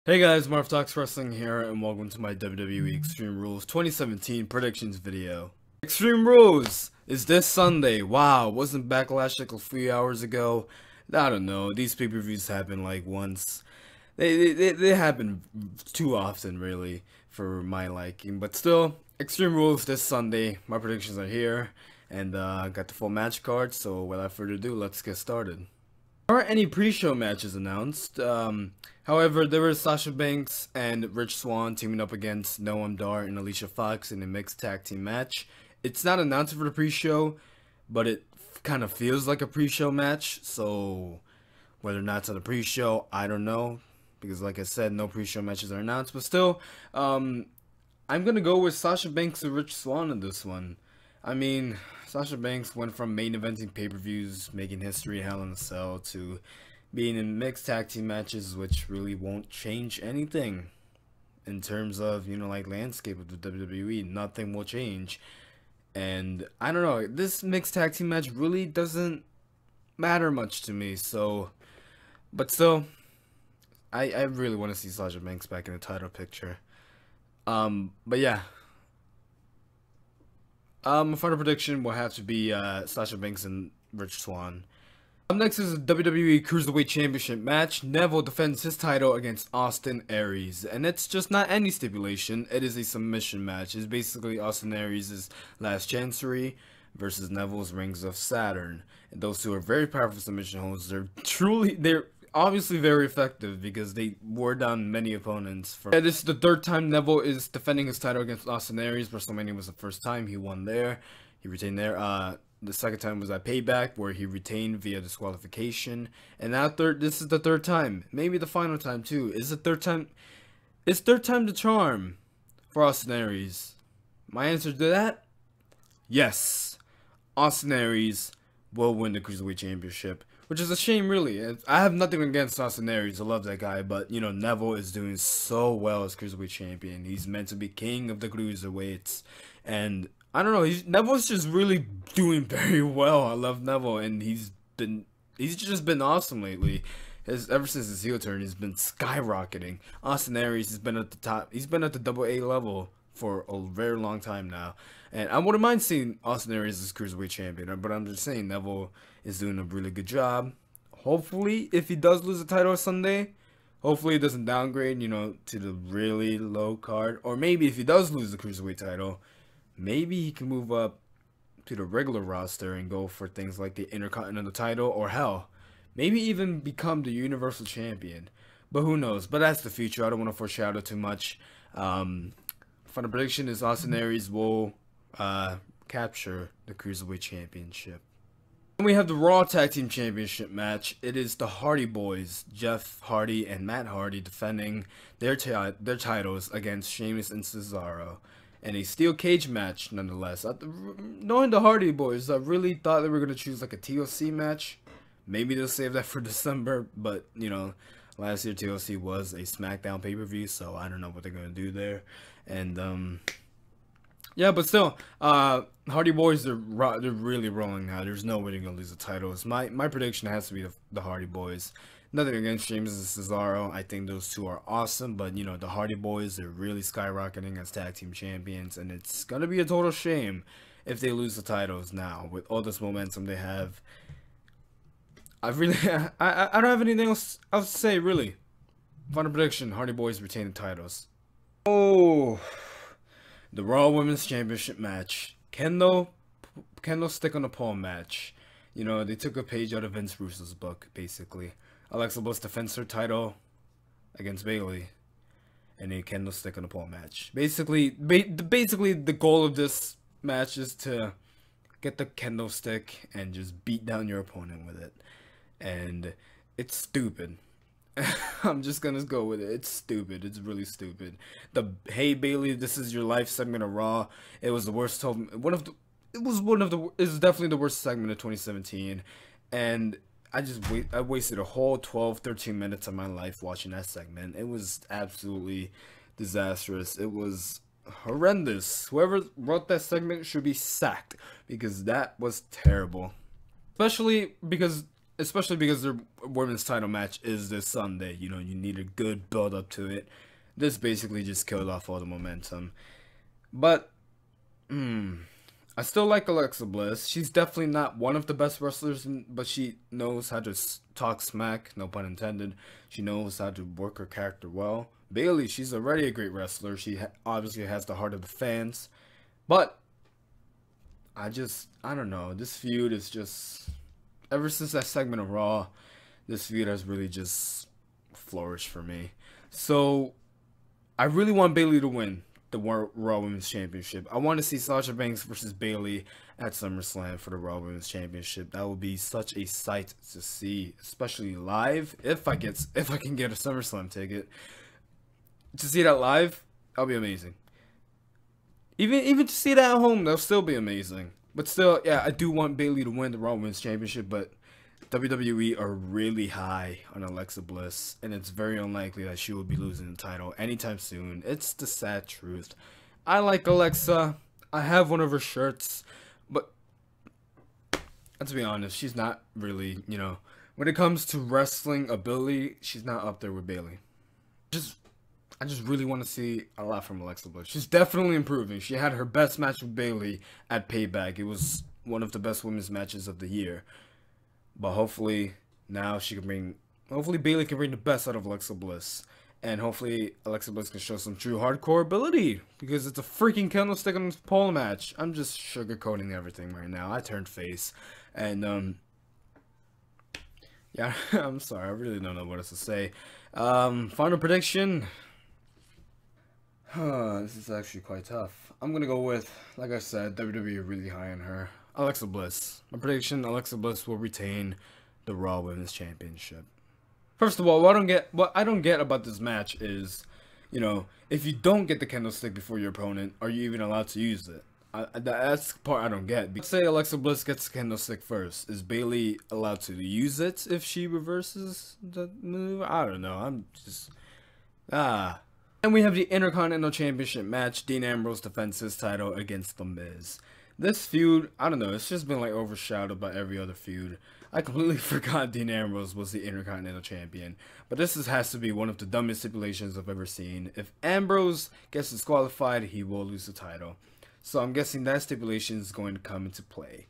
Hey guys, Marv Talks Wrestling here, and welcome to my WWE Extreme Rules 2017 predictions video. Extreme Rules is this Sunday. Wow, wasn't Backlash like a few hours ago? I don't know. These pay-per-views happen like once. They happen too often, really, for my liking. But still, Extreme Rules this Sunday. My predictions are here, and got the full match card. So without further ado, let's get started. There aren't any pre-show matches announced. However, there was Sasha Banks and Rich Swann teaming up against Noam Dar and Alicia Fox in a mixed tag team match. It's not announced for the pre-show, but it kind of feels like a pre-show match. So whether or not it's on the pre-show, I don't know, because like I said, no pre-show matches are announced. But still, I'm gonna go with Sasha Banks and Rich Swann in this one. I mean, Sasha Banks went from main eventing pay-per-views, making history Hell in a Cell, to being in mixed tag team matches, which really won't change anything in terms of, like, landscape of the WWE. Nothing will change. And I don't know, this mixed tag team match really doesn't matter much to me. So, but still, I really want to see Sasha Banks back in the title picture. But yeah. My final prediction will have to be Sasha Banks and Rich Swann. Up next is a WWE Cruiserweight Championship match. Neville defends his title against Austin Aries. And it's just not any stipulation, it is a submission match. It's basically Austin Aries' Last Chancery versus Neville's Rings of Saturn. And those two are very powerful submission holds. They're obviously very effective because they wore down many opponents. This is the third time Neville is defending his title against Austin Aries. WrestleMania was the first time he won there. He retained there. The second time was at Payback, where he retained via disqualification. And now this is the third time. Maybe the final time too. Is it third time? Is third time the charm for Austin Aries? My answer to that? Yes. Austin Aries will win the Cruiserweight Championship. Which is a shame, really. I have nothing against Austin Aries. I love that guy. But, Neville is doing so well as Cruiserweight Champion. He's meant to be king of the Cruiserweights. And I don't know. Neville's just really doing very well. I love Neville. And he's just been awesome lately. Ever since his heel turn, he's been skyrocketing. Austin Aries has been at the top. He's been at the AA level for a very long time now. And I wouldn't mind seeing Austin Aries as Cruiserweight Champion, but I'm just saying Neville is doing a really good job. Hopefully, if he does lose the title Sunday, hopefully he doesn't downgrade, to the really low card. Or maybe if he does lose the Cruiserweight title, maybe he can move up to the regular roster and go for things like the Intercontinental title, or hell, maybe even become the Universal Champion. But who knows? But that's the future. I don't want to foreshadow too much. Final prediction is Austin Aries will capture the Cruiserweight Championship. And we have the Raw Tag Team Championship match. It is the Hardy Boys, Jeff Hardy and Matt Hardy, defending their titles against Sheamus and Cesaro. And a steel cage match, nonetheless. Knowing the Hardy Boys, I really thought they were going to choose like a TLC match. Maybe they'll save that for December, but, last year TLC was a SmackDown pay-per-view, so I don't know what they're going to do there. And, yeah, but still, Hardy Boys, they're really rolling now. There's no way they're going to lose the titles. My prediction has to be the Hardy Boys. Nothing against Sheamus and Cesaro. I think those two are awesome. But, the Hardy Boys, they're really skyrocketing as tag team champions. And it's going to be a total shame if they lose the titles now. With all this momentum they have. I don't have anything else to say, really. Final prediction, Hardy Boys retain the titles. Oh, the Raw Women's Championship match. Kendo stick on the pole match. They took a page out of Vince Russo's book, basically. Alexa Bliss defends her title against Bayley, and a kendo stick on the pole match. Basically, the goal of this match is to get the kendo stick and just beat down your opponent with it. And it's stupid. I'm just gonna go with it. It's stupid. It's really stupid. The "Hey Bayley, this is your life" segment of Raw. It was the worst. It was definitely the worst segment of 2017, and I wasted a whole 12-13 minutes of my life watching that segment. It was absolutely disastrous. It was horrendous. Whoever wrote that segment should be sacked because that was terrible. Especially because especially because their women's title match is this Sunday. You know, you need a good build up to it. This basically just killed off all the momentum. But, I still like Alexa Bliss. She's definitely not one of the best wrestlers, but she knows how to talk smack, no pun intended. She knows how to work her character well. Bayley, she's already a great wrestler. She obviously has the heart of the fans. But, I don't know. This feud is just, ever since that segment of Raw, this feud has really just flourished for me. So, I really want Bayley to win the Raw Women's Championship. I want to see Sasha Banks versus Bayley at SummerSlam for the Raw Women's Championship. That would be such a sight to see, especially live. If I can get a SummerSlam ticket, to see that live, that'll be amazing. Even to see that at home, that'll still be amazing. But still, yeah, I do want Bayley to win the Raw Women's Championship, but WWE are really high on Alexa Bliss, and it's very unlikely that she will be losing the title anytime soon. It's the sad truth. I like Alexa. I have one of her shirts, but let's be honest, she's not really, you know, when it comes to wrestling ability, she's not up there with Bayley. I just really want to see a lot from Alexa Bliss. She's definitely improving. She had her best match with Bayley at Payback. It was one of the best women's matches of the year. But hopefully now hopefully Bayley can bring the best out of Alexa Bliss. And hopefully Alexa Bliss can show some true hardcore ability. Because it's a freaking candlestick on this pole match. I'm just sugarcoating everything right now. I turned face. And, yeah, I'm sorry. I really don't know what else to say. Final prediction. This is actually quite tough. I'm going to go with, like I said, WWE really high on her. Alexa Bliss. My prediction, Alexa Bliss will retain the Raw Women's Championship. First of all, what I don't get about this match is, you know, if you don't get the candlestick before your opponent, are you even allowed to use it? That's the part I don't get. Let's say Alexa Bliss gets the candlestick first. Is Bayley allowed to use it if she reverses the move? I don't know. I'm just... And we have the Intercontinental Championship match. Dean Ambrose defends his title against The Miz. This feud, I don't know, it's just been like overshadowed by every other feud. I completely forgot Dean Ambrose was the Intercontinental Champion. But this has to be one of the dumbest stipulations I've ever seen. If Ambrose gets disqualified, he will lose the title. So I'm guessing that stipulation is going to come into play.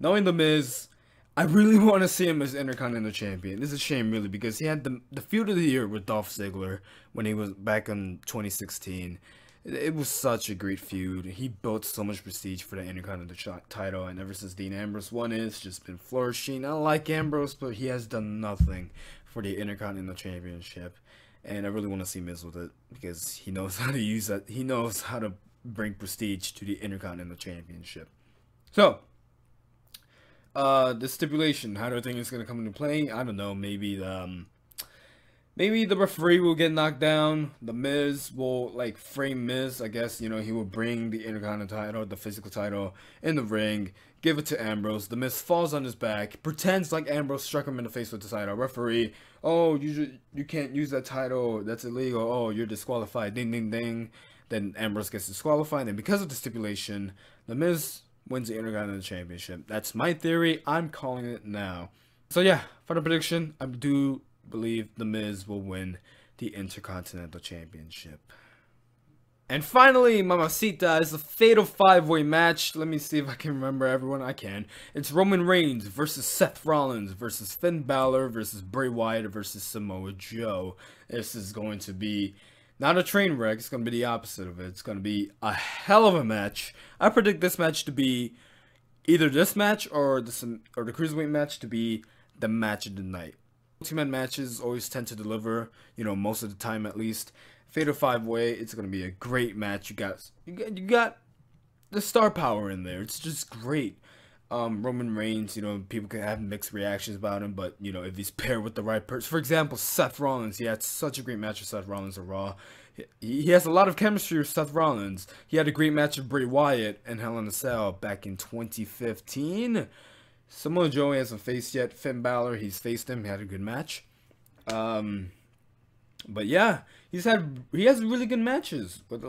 Knowing The Miz, I really want to see him as Intercontinental Champion. It's a shame, really, because he had the feud of the year with Dolph Ziggler when he was back in 2016. It was such a great feud. He built so much prestige for the Intercontinental title, and ever since Dean Ambrose won it, it's just been flourishing. I like Ambrose, but he has done nothing for the Intercontinental Championship, and I really want to see Miz with it because he knows how to use that. He knows how to bring prestige to the Intercontinental Championship. So, the stipulation, how do I think it's going to come into play? I don't know, maybe the referee will get knocked down. The Miz will, like, frame Miz, I guess. You know, he will bring the Intercontinental title, the physical title, in the ring, give it to Ambrose. The Miz falls on his back, pretends like Ambrose struck him in the face with the title. Referee, oh, you can't use that title. That's illegal. Oh, you're disqualified. Ding, ding, ding. Then Ambrose gets disqualified. And because of the stipulation, The Miz wins the Intercontinental Championship. That's my theory. I'm calling it now. So, yeah, final prediction. I do believe The Miz will win the Intercontinental Championship. And finally, Mamacita, is a fatal 5-way match. Let me see if I can remember everyone. I can. It's Roman Reigns versus Seth Rollins versus Finn Balor versus Bray Wyatt versus Samoa Joe. This is going to be not a train wreck. It's going to be the opposite of it. It's going to be a hell of a match. I predict this match to be either this match or the Cruiserweight match to be the match of the night. Two-man matches always tend to deliver, you know, most of the time at least. Fatal 5-way, it's going to be a great match. You got the star power in there. It's just great. Roman Reigns, you know, people can have mixed reactions about him, but, you know, if he's paired with the right person. For example, Seth Rollins. He had such a great match with Seth Rollins at Raw. He has a lot of chemistry with Seth Rollins. He had a great match with Bray Wyatt and Hell in a Cell back in 2015. Samoa Joe hasn't faced yet. Finn Balor, he's faced him. He had a good match. But yeah, he has really good matches with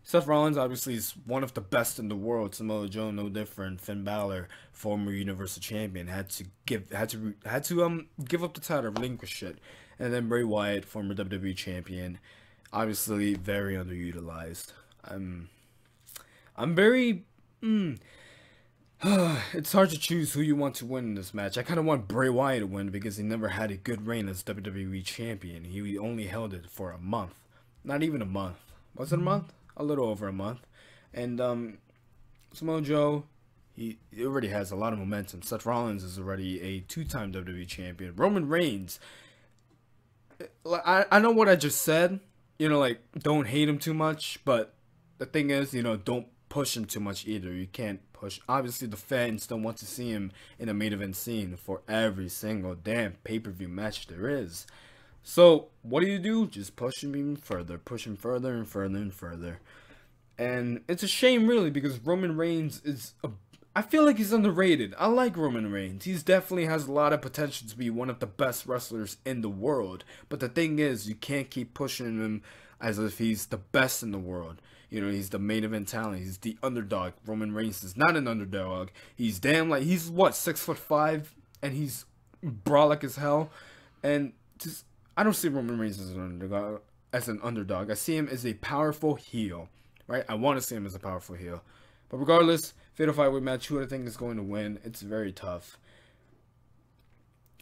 Seth Rollins obviously is one of the best in the world. Samoa Joe, no different. Finn Balor, former Universal Champion, had to give up the title, relinquish it. And then Bray Wyatt, former WWE Champion, obviously very underutilized. I'm very. It's hard to choose who you want to win in this match. I kind of want Bray Wyatt to win because he never had a good reign as WWE Champion. He only held it for a month. Not even a month. Was it a month? A little over a month. And Samoa Joe, he already has a lot of momentum. Seth Rollins is already a two-time WWE Champion. Roman Reigns, I know what I just said. You know, like, don't hate him too much. But the thing is, you know, don't push him too much either. You can't push. Obviously, the fans don't want to see him in a main event scene for every single damn pay-per-view match there is. So, what do? Just push him even further. Push him further and further and further. And it's a shame, really, because Roman Reigns is I feel like he's underrated. I like Roman Reigns. He definitely has a lot of potential to be one of the best wrestlers in the world. But the thing is, you can't keep pushing him as if he's the best in the world. You know, he's the main event talent. He's the underdog. Roman Reigns is not an underdog. He's he's what, 6'5", and he's brolic as hell. And just, I don't see Roman Reigns as an underdog. I see him as a powerful heel, right? I want to see him as a powerful heel. But regardless, Fatal 5-Way match, who I think is going to win? It's very tough.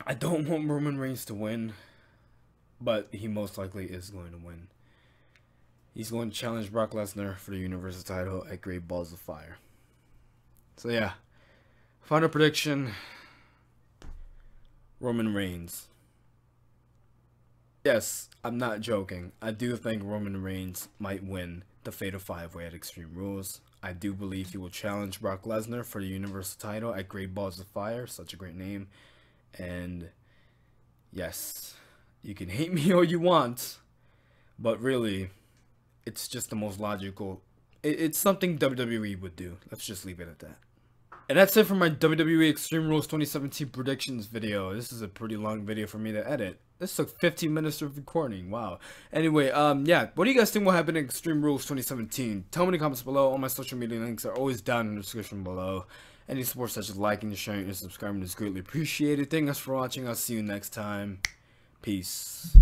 I don't want Roman Reigns to win, but he most likely is going to win. He's going to challenge Brock Lesnar for the Universal title at Great Balls of Fire. So yeah, final prediction, Roman Reigns. Yes, I'm not joking. I do think Roman Reigns might win the Fatal 5-Way at Extreme Rules. I do believe he will challenge Brock Lesnar for the Universal title at Great Balls of Fire. Such a great name. And yes, you can hate me all you want, but really, it's just the most logical. It's something WWE would do. Let's just leave it at that. And that's it for my WWE Extreme Rules 2017 predictions video. This is a pretty long video for me to edit. This took 15 minutes of recording. Wow. Anyway, yeah. What do you guys think will happen in Extreme Rules 2017? Tell me in the comments below. All my social media links are always down in the description below. Any support such as liking, sharing, and subscribing is greatly appreciated. Thank you guys for watching. I'll see you next time. Peace.